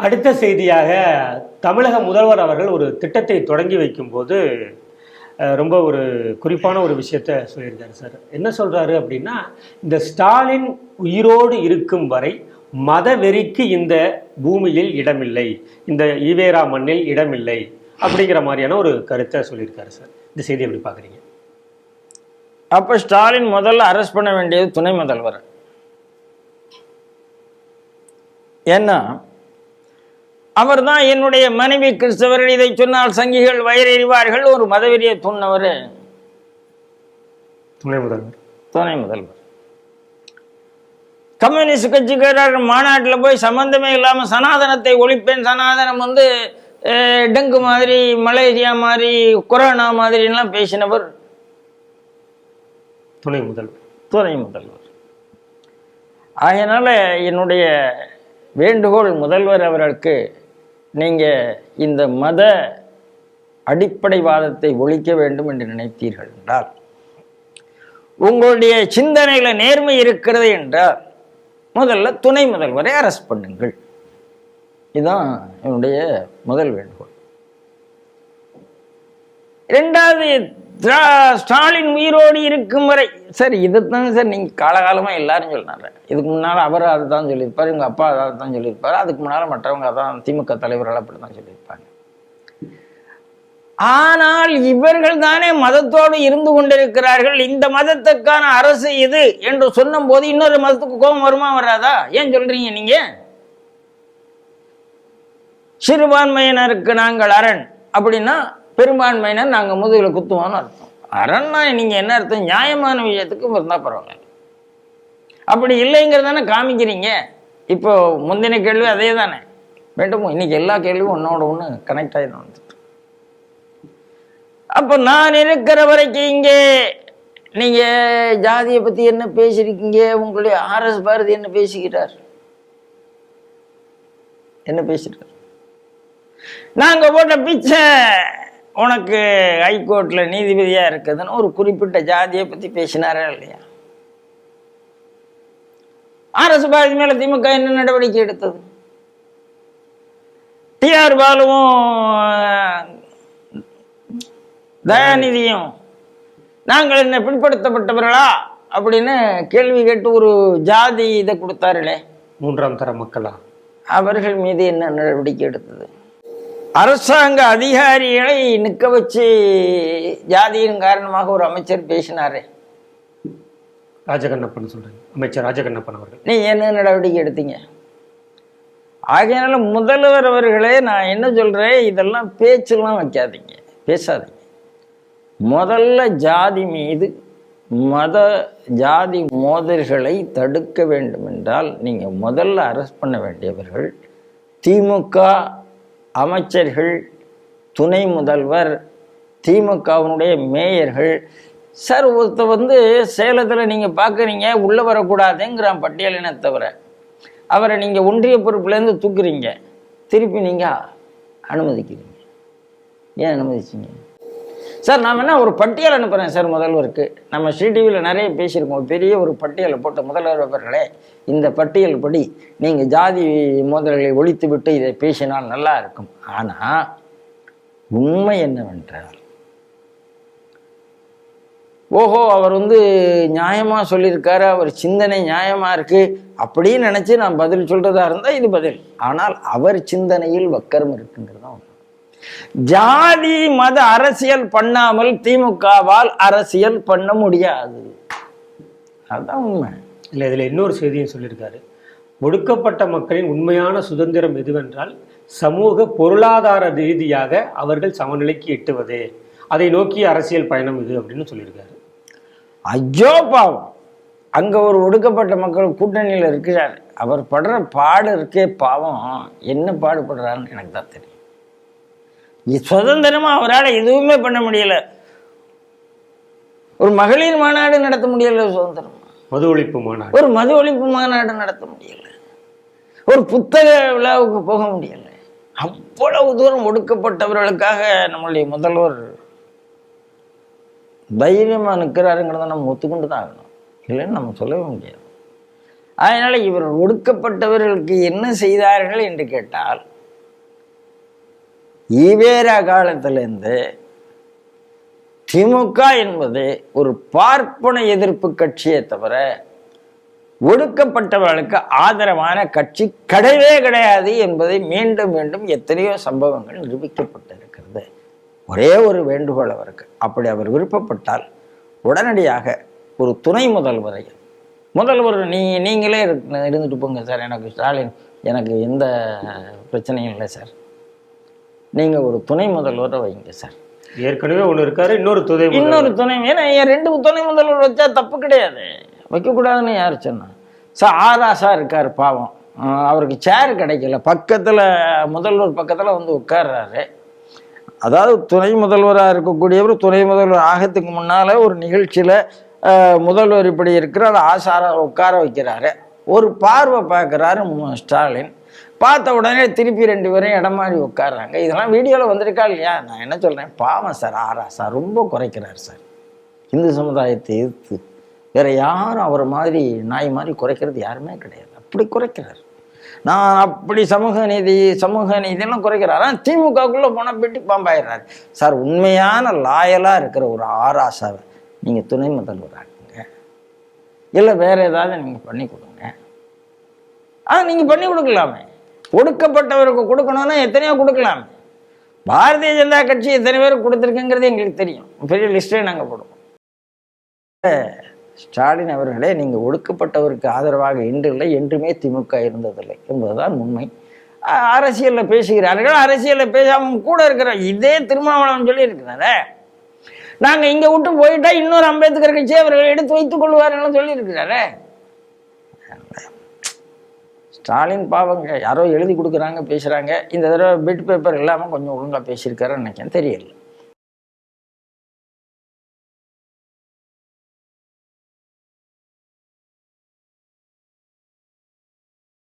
அடுத்த செய்தியாக தமிழக முதல்வர் அவர்கள் ஒரு திட்டத்தை தொடங்கி வைக்கும்போது ரொம்ப ஒரு குறிப்பான ஒரு விஷயத்த சொல்லியிருக்காரு சார். என்ன சொல்றாரு அப்படின்னா, இந்த ஸ்டாலின் உயிரோடு இருக்கும் வரை மத வெறிக்கு இந்த பூமியில் இடமில்லை, இந்த ஈவேரா மண்ணில் இடமில்லை அப்படிங்கிற மாதிரியான ஒரு கருத்தை சொல்லியிருக்காரு சார். இந்த செய்தி எப்படி பார்க்குறீங்க? அப்போ ஸ்டாலின் முதல்ல அரெஸ்ட் பண்ண வேண்டியது துணை முதல்வர். ஏன்னா அவர் தான் என்னுடைய மனைவி கிறிஸ்தவர்கள், இதை சொன்னால் சங்கிகள் வயிறறிவார்கள், ஒரு மதவெறியை தூண்டினவர் துணை முதல்வர். கம்யூனிஸ்ட் கட்சிக்காரர் மாநாட்டில் போய் சம்பந்தமே இல்லாமல் சனாதனத்தை ஒழிப்பேன், சனாதனம் டெங்கு மாதிரி, மலேரியா மாதிரி, கொரோனா மாதிரிலாம் பேசினவர் துணை முதல்வர். அதனால என்னுடைய வேண்டுகோள் முதல்வர் அவர்களுக்கு, நீங்கள் இந்த மத அடிப்படைவாதத்தை ஒழிக்க வேண்டும் என்று நினைத்தீர்கள் என்றால், உங்களுடைய சிந்தனையில நேர்மை இருக்கிறது என்றால் முதல்ல துணை முதல்வரை அரெஸ்ட் பண்ணுங்கள். இதுதான் என்னுடைய முதல் வேண்டுகோள். இரண்டாவது, ஸ்டாலின் உயிரோடு இருக்கும் வரை சார், இதுதான் சார் நீங்கள் காலகாலமாக எல்லாரும் சொன்னாங்க. இதுக்கு முன்னால் அவர் அதை தான் சொல்லியிருப்பார், எங்கள் அப்பா அதை தான் சொல்லியிருப்பார், அதுக்கு முன்னால் மற்றவங்க அதான் திமுக தலைவர்கள் அப்படி தான் சொல்லியிருப்பாங்க. ஆனால் இவர்கள் தானே மதத்தோடு இருந்து கொண்டிருக்கிறார்கள். இந்த மதத்துக்கான அரசு இது என்று சொன்னும் போது இன்னொரு மதத்துக்கு கோபம் வருமா வராதா? ஏன் சொல்றீங்க நீங்க? சிறுபான்மையினருக்கு நாங்கள் அரண் அப்படின்னா பெரும்பான்மையினர் நாங்கள் முதுகில் குத்துவோம்னு அர்த்தம். அரண்னா நீங்க என்ன அர்த்தம்? நியாயமான விஷயத்துக்கு இருந்தா பரவாயில்ல. அப்படி இல்லைங்கிறதானே காமிக்கிறீங்க. இப்போ முந்தின கேள்வி அதே தானே வேண்டுமோ? இன்னைக்கு எல்லா கேள்வியும் ஒன்னோட ஒன்று கனெக்ட் ஆகி தான் வந்துட்டு. அப்போ நான் இருக்கிற வரைக்கும் இங்கே நீங்க ஜாதியை பத்தி என்ன பேசிருக்கீங்க? உங்களுடைய RS பாரதி என்ன பேசுகிறார்? என்ன பேசுறார்? நாங்க போட்ட பிச்சை உனக்கு ஹைகோர்ட்ல நீதிபதியா இருக்குதுன்னு ஒரு குறிப்பிட்ட ஜாதியை பத்தி பேசினாரா இல்லையா? RS பாரதி மேல திமுக என்ன நடவடிக்கை எடுத்தது? TR பாலுவும் தயாநிதியும் நாங்கள் என்ன பின்படுத்தப்பட்டவர்களா அப்படின்னு கேள்வி கேட்டு ஒரு ஜாதி இதை கொடுத்தார்களே, 3ஆம் தர மக்களா, அவர்கள் மீது என்ன நடவடிக்கை எடுத்தது? அரசாங்க அதிகாரிகளை நிற்க வச்சு ஜாதியின் காரணமாக ஒரு அமைச்சர் பேசினாரே, ராஜகண்ணப்பன் சொல்றேன், அமைச்சர் ராஜகண்ணப்பன் அவர்கள், நீ என்ன நடவடிக்கை எடுத்தீங்க? ஆகையினால முதல்வர் அவர்களே, நான் என்ன சொல்றேன், இதெல்லாம் பேச்செல்லாம் வைக்காதீங்க, பேசாதீங்க. முதல்ல ஜாதி மீது ஜாதி மோதல்களை தடுக்க வேண்டும் என்றால் நீங்க முதல்ல அரெஸ்ட் பண்ண வேண்டியவர்கள் திமுக அமைச்சர்கள், துணை முதல்வர், திமுகவினுடைய மேயர்கள். சார், ஒருத்த சேலத்தில் நீங்கள் பார்க்குறீங்க, உள்ளே வரக்கூடாதுங்கிறான் பட்டியலினை தவிர, அவரை நீங்கள் ஒன்றிய பொறுப்புலேருந்து தூக்குறீங்க, திருப்பி நீங்கள் அனுமதிக்கிறீங்க. ஏன் அனுமதிச்சிங்க சார்? நான் வேணா ஒரு பட்டியல் அனுப்புகிறேன் சார் முதல்வருக்கு. நம்ம CTVயில் நிறைய பேசியிருக்கோம். பெரிய ஒரு பட்டியலை போட்டு, முதல்வர் அவர்களே, இந்த பட்டியல் படி நீங்கள் ஜாதி மோதல்களை ஒழித்து விட்டு இதை பேசினால் நல்லா இருக்கும். ஆனால் உண்மை என்னவென்றால், ஓஹோ அவர் நியாயமாக சொல்லியிருக்காரு, அவர் சிந்தனை நியாயமாக இருக்கு அப்படின்னு நினச்சி நான் பதில் சொல்றதா இருந்தால் இது பதில். ஆனால் அவர் சிந்தனையில் வக்கரம் இருக்குங்கிறதான். ஜாதி மத அரசியல் பண்ணாமல் திமுகவால் அரசியல் பண்ண முடியாது. அதுதான் உண்மை. இல்லை, இதில் இன்னொரு செய்தியும் சொல்லியிருக்காரு. ஒடுக்கப்பட்ட மக்களின் உண்மையான சுதந்திரம் எதுவென்றால் சமூக பொருளாதார ரீதியாக அவர்கள் சமநிலைக்கு எட்டுவதே, அதை நோக்கி அரசியல் பயணம் இது அப்படின்னு சொல்லியிருக்காரு. ஐயோ பாவம், அங்க ஒரு ஒடுக்கப்பட்ட மக்கள் கூட்டணியில் இருக்கிறார், அவர் படுற பாடு இருக்கே பாவம், என்ன பாடுபடுறாருன்னு எனக்கு தான் தெரியும். சுதந்திரமா அவரால் எதுவுமே பண்ண முடியல. ஒரு மகளிர் மாநாடு நடத்த முடியல, சுதந்திரமா மது ஒழிப்பு மாநாடு, ஒரு மது ஒழிப்பு மாநாடு நடத்த முடியல, ஒரு புத்தக விழாவுக்கு போக முடியல. அவ்வளவு தூரம் ஒடுக்கப்பட்டவர்களுக்காக நம்மளுடைய முதல்வர் தைரியமா நிற்கிறாருங்கிறத நம்ம ஒத்துக்கொண்டு தான் ஆகணும். இல்லைன்னு நம்ம சொல்லவே முடியாது. அதனால இவர்கள் ஒடுக்கப்பட்டவர்களுக்கு என்ன செய்தார்கள் என்று கேட்டால், ஈவேரா காலத்திலிருந்து திமுக என்பது ஒரு பார்ப்பன எதிர்ப்பு கட்சியை தவிர ஒடுக்கப்பட்டவர்களுக்கு ஆதரவான கட்சி கிடையவே கிடையாது என்பதை மீண்டும் மீண்டும் எத்தனையோ சம்பவங்கள் நிரூபிக்கப்பட்டிருக்கிறது. ஒரே ஒரு வேண்டுகோள் அவருக்கு, அப்படி அவர் விருப்பப்பட்டால் உடனடியாக ஒரு துணை முதல்வர் நீங்களே இருந்துட்டு போங்க சார், எனக்கு ஸ்டாலின் எனக்கு எந்த பிரச்சனையும் இல்லை சார், நீங்கள் ஒரு துணை முதல்வரை வைங்க சார். ஏற்கனவே ஒன்று இருக்காரு, இன்னொரு துணை, ஏன்னா 2 துணை முதல்வர் வச்சா தப்பு கிடையாது, வைக்கக்கூடாதுன்னு யார் சொன்னா? சார் ஆராசா இருக்கார் பாவம், அவருக்கு சேர் கிடைக்கல, பக்கத்தில் முதல்வர் பக்கத்தில் வந்து உட்கார்றாரு. அதாவது துணை முதல்வராக இருக்கக்கூடியவர் துணை முதல்வர் ஆகத்துக்கு முன்னால் ஒரு நிகழ்ச்சியில் முதல்வர் இப்படி இருக்கிற ஆசாரா உட்கார வைக்கிறாரு. ஒரு பார்வை பார்க்குறாரு ஸ்டாலின், பார்த்த உடனே திருப்பி 2 பேரையும் இடம் மாறி உட்கார்றாங்க. இதெல்லாம் வீடியோவில் வந்திருக்கா இல்லையா? நான் என்ன சொல்கிறேன், பாவம் சார் ஆராசா ரொம்ப குறைக்கிறார் சார். இந்து சமுதாயத்தை எதிர்த்து வேற யாரும் அவரை மாதிரி நாய் மாதிரி குறைக்கிறது யாருமே கிடையாது, அப்படி குறைக்கிறார். நான் அப்படி சமூக நீதியெல்லாம் குறைக்கிறார். ஆனால் திமுகக்குள்ளே போனால் பெட்டி பாம்பாயிடுறாரு சார். உண்மையான லாயலாக இருக்கிற ஒரு ஆராசாவை நீங்கள் துணை முதல்வராக்குங்க, இல்லை வேற ஏதாவது நீங்கள் பண்ணி கொடுங்க. நீங்கள் பண்ணி கொடுக்கலாமே, ஒடுக்கப்பட்டவருக்கு கொடுக்கணும்னா எத்தனையோ கொடுக்கலாமே. பாரதிய ஜனதா கட்சி எத்தனை பேருக்கு கொடுத்துருக்குங்கிறது எங்களுக்கு தெரியும், பெரிய லிஸ்டே நாங்கள் போடுவோம். ஸ்டாலின் அவர்களே, நீங்கள் ஒடுக்கப்பட்டவருக்கு ஆதரவாக இன்றில்லை, என்றுமே திமுக இருந்ததில்லை என்பதுதான் உண்மை. அரசியலில் பேசுகிறார்கள், அரசியலில் பேசாமல் கூட இருக்கிற இதே திருமாவளவன் சொல்லி இருக்கிறார, நாங்கள் இங்கே விட்டு போயிட்டா இன்னொரு அம்பேத்கர் கட்சியை அவர்கள் எடுத்து வைத்துக் கொள்வார்கள் சொல்லி இருக்கிறாரு. ஸ்டாலின் பாவங்க, யாரோ எழுதி கொடுக்குறாங்க பேசுகிறாங்க. இந்த தடவை பிட் பேப்பர் இல்லாமல் கொஞ்சம் ஒழுங்காக பேசியிருக்காருன்னு நினைக்கிறேன், தெரியல.